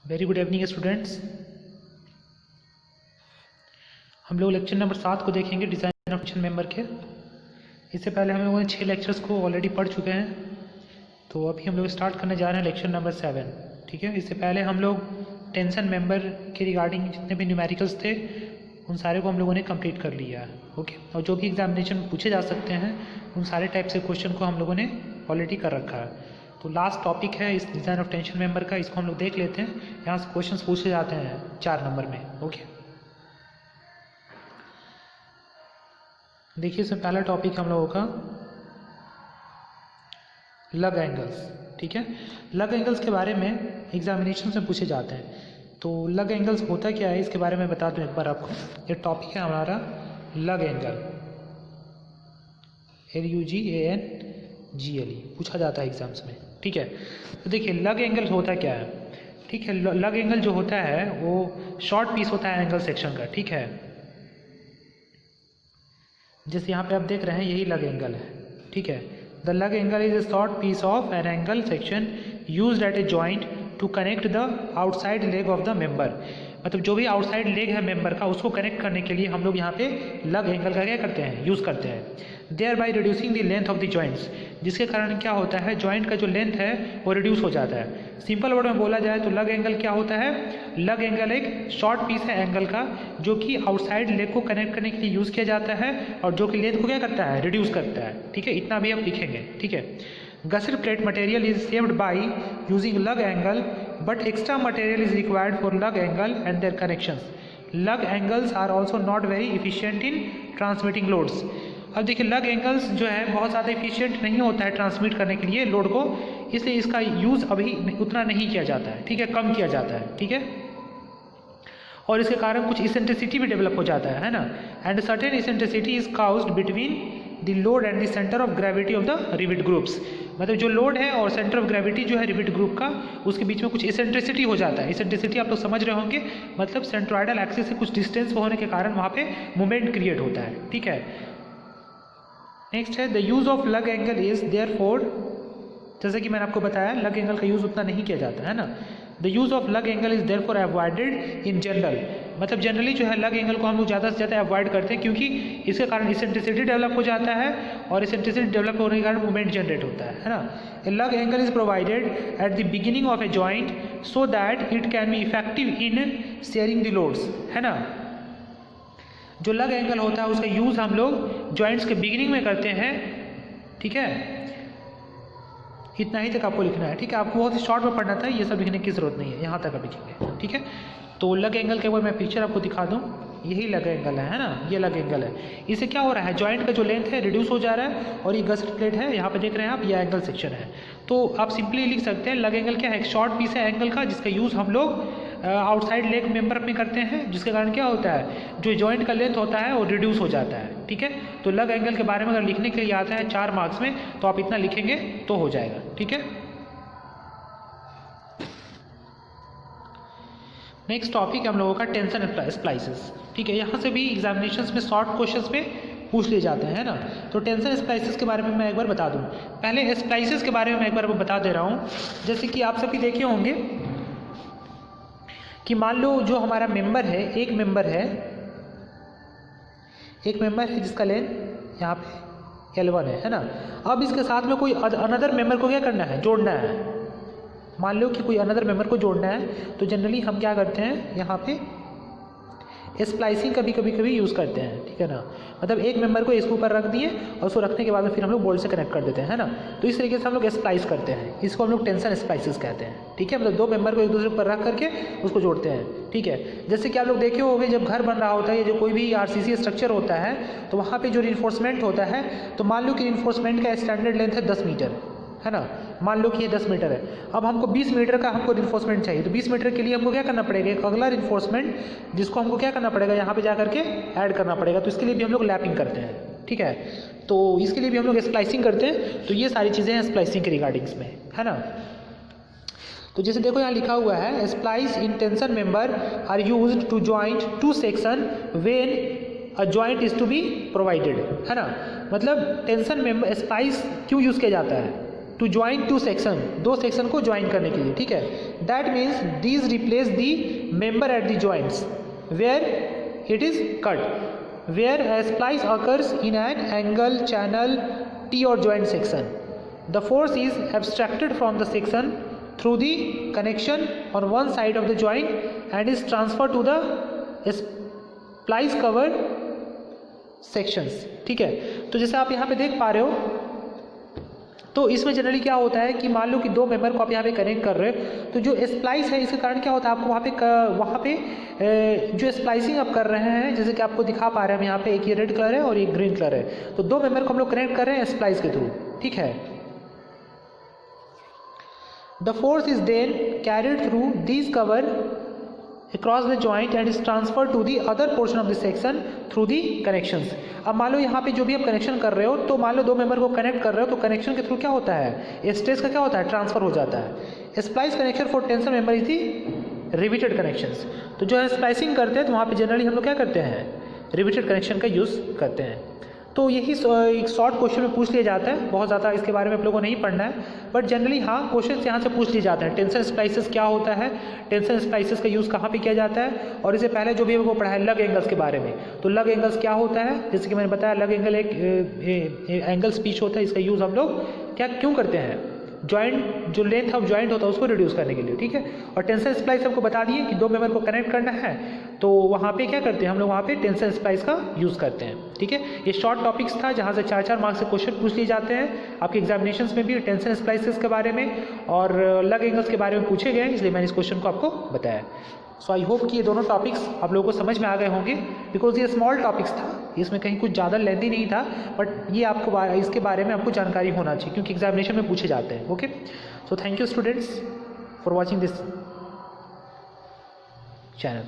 Very good evening students. हम लोग lecture number 7 को देखेंगे, डिज़ाइन ऑफ टेंशन मेंबर के। इससे पहले हम लोगों ने 6 लेक्चर्स को ऑलरेडी पढ़ चुके हैं, तो अभी हम लोग स्टार्ट करने जा रहे हैं लेक्चर नंबर 7। ठीक है, इससे पहले हम लोग टेंशन मेंबर के रिगार्डिंग जितने भी न्यूमेरिकल्स थे उन सारे को हम लोगों ने कंप्लीट कर लिया है। ओके, और जो भी एग्जामिनेशन में पूछे जा सकते हैं उन सारे टाइप से क्वेश्चन को हम लोगों ने ऑलरेडी कर रखा है। तो लास्ट टॉपिक है इस डिज़ाइन ऑफ टेंशन मेंबर का, इसको हम लोग देख लेते हैं। यहाँ से क्वेश्चंस पूछे जाते हैं 4 नंबर में। ओके, देखिए इसमें पहला टॉपिक हम लोगों का लग एंगल्स। ठीक है, लग एंगल्स के बारे में एग्जामिनेशन में पूछे जाते हैं। तो लग एंगल्स होता क्या है इसके बारे में बता दूं एक बार आपको। ये टॉपिक है हमारा लग एंगल, LUGANGLE, पूछा जाता है एग्जाम्स में। ठीक है, तो देखिए लग एंगल होता क्या है। ठीक है, लग एंगल जो होता है वो शॉर्ट पीस होता है एंगल सेक्शन का। ठीक है, जैसे यहाँ पे आप देख रहे हैं यही लग एंगल है। ठीक है, the lug angle is a short piece of an angle section used at a joint to connect the outside leg of the member. मतलब जो भी आउटसाइड लेग है मेंबर का उसको कनेक्ट करने के लिए हम लोग यहाँ पे लग एंगल का क्या करते हैं, यूज़ करते हैं। Thereby reducing the length of the joints, जिसके कारण क्या होता है जॉइंट का जो लेंथ है वो रिड्यूस हो जाता है। सिंपल वर्ड में बोला जाए तो लग एंगल क्या होता है, लग एंगल एक शॉर्ट पीस है एंगल का जो कि आउटसाइड लेग को कनेक्ट करने के लिए यूज़ किया जाता है और जो कि लेंथ को क्या करता है, रिड्यूस करता है। ठीक है, इतना भी हम लिखेंगे। ठीक है, gusset plate material is saved by using lug angle but extra material is required for lug angle and their connections. Lug angles are also not very efficient in transmitting loads. अब देखिए लग एंगल्स जो है बहुत ज़्यादा efficient नहीं होता है ट्रांसमिट करने के लिए लोड को, इसलिए इसका यूज़ अभी उतना नहीं किया जाता है। ठीक है, कम किया जाता है। ठीक है, और इसके कारण कुछ इसेंट्रिसिटी भी डेवलप हो जाता है ना। And certain eccentricity is caused between the load and the centre of gravity of the rivet groups. मतलब जो लोड है और सेंटर ऑफ ग्रेविटी जो है रिवेट ग्रुप का, उसके बीच में कुछ इसेंट्रिसिटी हो जाता है। इसेंट्रिसिटी आप लोग समझ रहे होंगे, मतलब सेंट्रोइडल एक्सिस से कुछ डिस्टेंस होने के कारण वहाँ पे मोमेंट क्रिएट होता है। ठीक है, नेक्स्ट है द यूज़ ऑफ लग एंगल इज देयरफॉर, जैसे कि मैंने आपको बताया लग एंगल का यूज़ उतना नहीं किया जाता है ना। द यूज़ ऑफ लग angle is therefore avoided in general. मतलब जनरली जो है लग एंगल को हम लोग ज़्यादा से ज़्यादा अवॉइड करते हैं क्योंकि इसके कारण इसेंट्रिसिटी डेवलप हो जाता है और इसेंट्रिसिटी डेवलप होने के कारण मूवमेंट जनरेट होता है ना। A lug angle is provided at the beginning of a joint so that it can be effective in sharing the loads, है ना। जो लग एंगल होता है उसका यूज़ हम लोग जॉइंट्स के बिगिनिंग में करते हैं। ठीक है, इतना ही तक आपको लिखना है। ठीक है, आपको बहुत ही शॉर्ट में पढ़ना था, ये सब लिखने की जरूरत नहीं है, यहाँ तक आप लिखेंगे। ठीक है, तो लग एंगल के ऊपर मैं पिक्चर आपको दिखा दूँ, यही लग एंगल है ना, ये लग एंगल है। इससे क्या हो रहा है, जॉइंट का जो लेंथ है रिड्यूस हो जा रहा है और ये गसेट प्लेट है, यहाँ पे देख रहे हैं आप, ये एंगल सेक्शन है। तो आप सिंपली लिख सकते हैं लग एंगल क्या है, एक शॉर्ट पीस है एंगल का जिसका यूज़ हम लोग आउटसाइड लेग मेंबर में करते हैं, जिसके कारण क्या होता है जो जॉइंट का लेंथ होता है वो रिड्यूस हो जाता है। ठीक है, तो लग एंगल के बारे में अगर लिखने के लिए आता है 4 मार्क्स में तो आप इतना लिखेंगे तो हो जाएगा। ठीक है, नेक्स्ट टॉपिक हम लोगों का टेंशन स्प्लाइसेस। ठीक है, यहाँ से भी एग्जामिनेशंस में शॉर्ट क्वेश्चंस में पूछ लिए जाते हैं ना। तो टेंशन स्प्लाइसेस के बारे में मैं एक बार बता दूँ। पहले स्प्लाइसेस के बारे में मैं एक बार बता दे रहा हूँ। जैसे कि आप सभी देखे होंगे कि मान लो जो हमारा मेंबर है, एक मेंबर है जिसका लेंथ यहाँ पे L1 है ना। अब इसके साथ में कोई अनदर मेंबर को क्या करना है, जोड़ना है। मान लो कि कोई अनदर मेंबर को जोड़ना है तो जनरली हम क्या करते हैं, यहाँ पे स्प्लाइसिंग कभी यूज़ करते हैं। ठीक है ना, मतलब एक मेंबर को इसके ऊपर रख दिए और उसको रखने के बाद में फिर हम लोग बोल्ट से कनेक्ट कर देते हैं, है ना। तो इस तरीके से हम लोग स्प्लाइस करते हैं, इसको हम लोग टेंशन स्प्लाइसेस कहते हैं। ठीक है, मतलब 2 मेंबर को एक दूसरे पर रख करके उसको जोड़ते हैं। ठीक है, जैसे कि आप लोग देखे होंगे जब घर बन रहा होता है या जो कोई भी RCC स्ट्रक्चर होता है तो वहाँ पर जो रिइंफोर्समेंट होता है, तो मान लो कि रिइंफोर्समेंट का स्टैंडर्ड लेंथ है 10 मीटर, है ना। मान लो कि ये 10 मीटर है, अब हमको 20 मीटर का हमको रिइंफोर्समेंट चाहिए। तो 20 मीटर के लिए हमको क्या करना पड़ेगा, एक अगला रिइंफोर्समेंट जिसको हमको क्या करना पड़ेगा, यहाँ पे जा करके ऐड करना पड़ेगा। तो इसके लिए भी हम लोग लैपिंग करते हैं। ठीक है, तो इसके लिए भी हम लोग स्प्लाइसिंग करते हैं। तो ये सारी चीज़ें हैं स्प्लाइसिंग के रिगार्डिंग्स में, है ना। तो जैसे देखो यहाँ लिखा हुआ है splice in tension member are used to joint 2 section when a joint is to be provided, है ना। मतलब टेंशन मेंबर स्प्लाइस क्यों यूज़ किया जाता है, टू ज्वाइन टू सेक्शन, दो सेक्शन को ज्वाइन करने के लिए, ठीक है। That means these replace the member at the joints where it is cut, where a splice occurs in an angle, channel, T or joint section. The force is abstracted from the section through the connection on one side of the joint and is transferred to the splice covered sections, ठीक है। तो जैसे आप यहाँ पे देख पा रहे हो, तो इसमें जनरली क्या होता है कि मान लो कि दो मेंबर को आप यहाँ पे कनेक्ट कर रहे हो, तो जो स्प्लाइस है इसके कारण क्या होता है, आपको वहाँ पे जो स्प्लाइसिंग आप कर रहे हैं, जैसे कि आपको दिखा पा रहे हैं हम यहाँ पे, एक ये रेड कलर है और एक ग्रीन कलर है, तो दो मेंबर को हम लोग कनेक्ट कर रहे हैं स्प्लाइस के थ्रू, ठीक है। The force is then carried through this cover across the joint and is transferred to the other portion of the section through the connections. अब मान लो यहाँ पे जो भी आप कनेक्शन कर रहे हो, तो मान लो दो मेंबर को कनेक्ट कर रहे हो, तो कनेक्शन के थ्रू क्या होता है, स्ट्रेस का क्या होता है, ट्रांसफर हो जाता है। Splice connection for tension member is the riveted connections. तो जो है स्प्लाइसिंग करते हैं तो वहाँ पे जनरली हम लोग क्या करते हैं, रिविटेड कनेक्शन का यूज़ करते हैं। तो यही एक शॉर्ट क्वेश्चन में पूछ लिया जाता है, बहुत ज़्यादा इसके बारे में आप लोगों को नहीं पढ़ना है, बट जनरली हाँ क्वेश्चन यहाँ से पूछ लिए जाते हैं। टेंशन स्प्लाइसेस क्या होता है, टेंशन स्प्लाइसेस का यूज़ कहाँ पे किया जाता है, और इससे पहले जो भी हमको पढ़ा है लग एंगल्स के बारे में, तो लग एंगल्स क्या होता है, जैसे कि मैंने बताया लग एंगल एक एंगल स्पीच होता है, इसका यूज़ हम लोग क्या क्यों करते हैं, जॉइंट जो लेंथ ऑफ जॉइंट होता है उसको रिड्यूस करने के लिए, ठीक है। और टेंशन स्प्लाइस हमको बता दिए कि दो मेंबर को कनेक्ट करना है, तो वहाँ पे क्या करते हैं हम लोग, वहाँ पे टेंशन स्प्लाइस का यूज़ करते हैं, ठीक है। ये शॉर्ट टॉपिक्स था जहाँ से 4-4 मार्क्स से क्वेश्चन पूछ लिए जाते हैं आपके एग्जामिनेशंस में भी, टेंशन स्प्लाइसेस के बारे में और लग एंगल्स के बारे में पूछे गए, इसलिए मैंने इस क्वेश्चन को आपको बताया। सो आई होप कि ये दोनों टॉपिक्स आप लोगों को समझ में आ गए होंगे, बिकॉज ये स्मॉल टॉपिक्स था, इसमें कहीं कुछ ज़्यादा लेंथी नहीं था, बट ये आपको इसके बारे में आपको जानकारी होना चाहिए क्योंकि एग्जामिनेशन में पूछे जाते हैं। Okay, so thank you students for watching this channel.